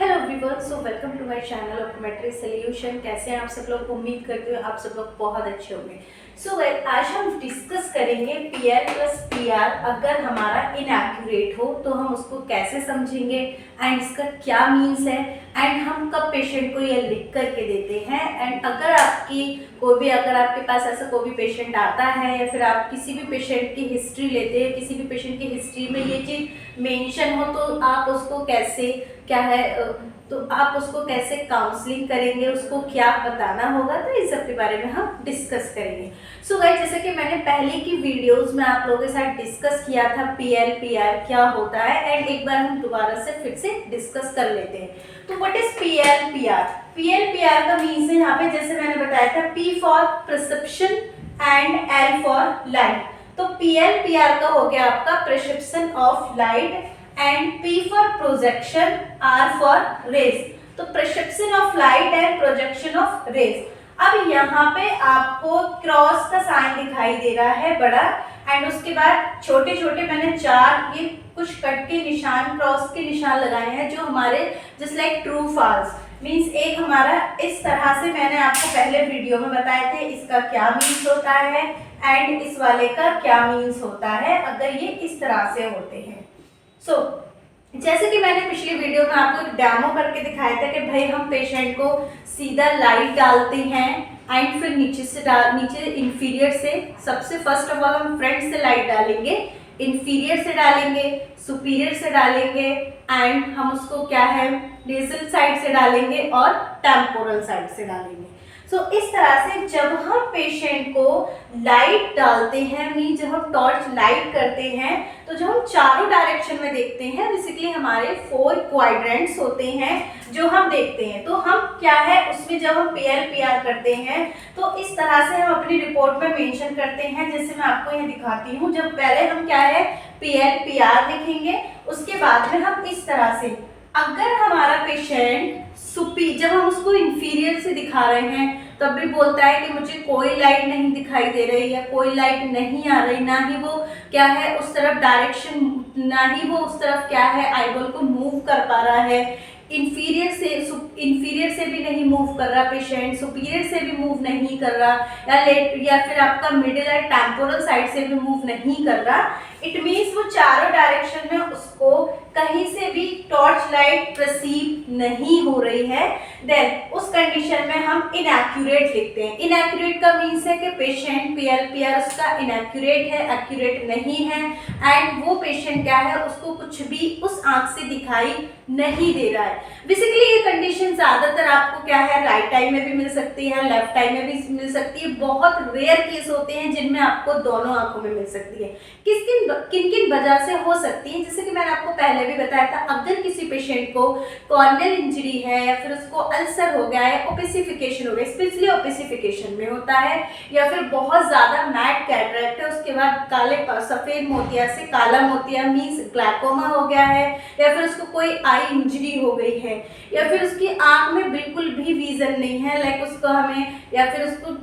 Hello everyone, so welcome to my channel optometry solution. कैसे हैं आप सब लोग? उम्मीद करते हो आप सब लोग बहुत अच्छे होंगे। सो आज हम डिस्कस करेंगे पीएल प्लस पीआर अगर हमारा इनएक्यूरेट हो तो हम उसको कैसे समझेंगे एंड इसका क्या मीन्स है एंड हम कब पेशेंट को ये लिख करके देते हैं। एंड अगर आपके पास ऐसा कोई भी पेशेंट आता है या फिर आप किसी भी पेशेंट की हिस्ट्री लेते हैं, किसी भी पेशेंट की हिस्ट्री में ये चीज़ मेंशन हो तो आप उसको कैसे काउंसलिंग करेंगे, उसको क्या बताना होगा, तो इस सब के बारे में हम डिस्कस करेंगे। सो गाइस, जैसे कि मैंने पहले की वीडियोस में आप लोगों के साथ डिस्कस किया था पीएल पीआर क्या होता है एंड एक बार हम दोबारा से फिर से डिस्कस कर लेते हैं। तो what is PL PR? PL PR का मीन्स है यहाँ पे, जैसे मैंने बताया था, P for prescription and L for light. तो पीएल पीआर का हो गया आपका prescription of light and P for projection, R for rays। तो prescription of light and projection of rays. अब यहाँ पे आपको क्रॉस का साइन दिखाई दे रहा है बड़ा, एंड उसके बाद छोटे छोटे मैंने चार ये कुछ कट के निशान, क्रॉस के निशान लगाए हैं जो हमारे just like true false means. एक हमारा इस तरह से मैंने आपको पहले वीडियो में बताए थे इसका क्या मीन्स होता है एंड इस वाले का क्या मीन्स होता है अगर ये इस तरह से होते हैं। जैसे कि मैंने पिछली वीडियो में आपको एक डेमो करके दिखाया था कि भाई हम पेशेंट को सीधा लाइट डालते हैं एंड फिर नीचे इंफीरियर से, सबसे फर्स्ट ऑफ ऑल हम फ्रंट से लाइट डालेंगे, इंफीरियर से डालेंगे, सुपीरियर से डालेंगे एंड हम उसको क्या है नेजल साइड से डालेंगे और टेम्पोरल साइड से डालेंगे। इस तरह से जब हम पेशेंट को लाइट डालते हैं मीन जब हम टॉर्च लाइट करते हैं तो जब हम चारों डायरेक्शन में देखते हैं, बेसिकली हमारे 4 क्वाड्रेंट्स होते हैं जो हम देखते हैं। तो हम क्या है उसमें जब हम पीएल पीआर करते हैं तो इस तरह से हम अपनी रिपोर्ट में मेंशन करते हैं, जैसे मैं आपको यहाँ दिखाती हूँ। जब पहले हम क्या है पीएल पीआर लिखेंगे, उसके बाद में हम इस तरह से अगर हमारा पेशेंट जब हम उसको इंफीरियर से दिखा रहे हैं तब भी बोलता है कि मुझे कोई लाइट नहीं दिखाई दे रही या कोई लाइट नहीं आ रही, ना ही वो क्या है उस तरफ डायरेक्शन, ना ही वो उस तरफ क्या है आईबॉल को मूव कर पा रहा है, इंफीरियर से भी नहीं मूव कर रहा पेशेंट, सुपीरियर से भी मूव नहीं कर रहा या फिर आपका मिडिल या टेम्पोरल साइड से भी मूव नहीं कर रहा। इट मीन्स वो चारों डायरेक्शन में उसको कहीं से भी टॉर्च लाइट परसीव नहीं हो रही है, देन उस कंडीशन में हम इनएक्यूरेट लिखते हैं। इनएक्यूरेट का मीन्स है कि पेशेंट पीएल पीआर उसका इनएक्यूरेट है, एक्यूरेट नहीं है एंड वो पेशेंट क्या है उसको कुछ भी उस आंख से दिखाई नहीं दे रहा है। बेसिकली ये कंडीशन ज्यादातर आपको क्या है राइट आई में भी मिल सकती है, लेफ्ट आई में भी मिल सकती है। बहुत रेयर केस होते हैं जिनमें आपको दोनों आंखों में मिल सकती है। किन किन वजह से हो सकती है, जैसे कि मैंने आपको पहले भी बताया था, अगर किसी पेशेंट को कॉर्नियल इंजरी है या फिर उसको अल्सर हो गया है, ओपेसिफिकेशन हो गया, स्पेशली ओपेसिफिकेशन में होता है, या फिर बहुत ज्यादा मैट कैटरेक्ट है, उसके बाद सफेद मोतिया से काला मोतिया मीन्स ग्लाइकोमा हो गया है, या फिर उसको कोई आई इंजरी हो गई है, या फिर उसकी आंख में बिल्कुल भी विजन नहीं है, लाइक उसको हमें या फिर उसको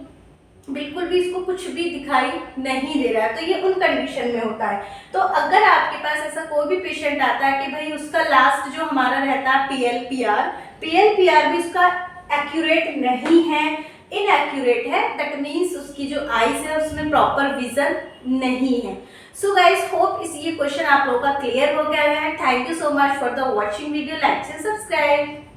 बिल्कुल भी इसको कुछ भी दिखाई नहीं दे रहा है, तो ये उन कंडीशन में होता है। तो अगर आपके पास ऐसा कोई भी पेशेंट आता है कि भाई उसका लास्ट जो हमारा रहता है पीएल पीआर भी उसका एक्यूरेट नहीं है, इनएक्यूरेट है, दैट मीन्स उसकी जो आईज है उसमें प्रॉपर विजन नहीं है। सो गाइस, होप ये क्वेश्चन आप लोगों का क्लियर हो गया है। Thank you so much for the watching video, like and subscribe.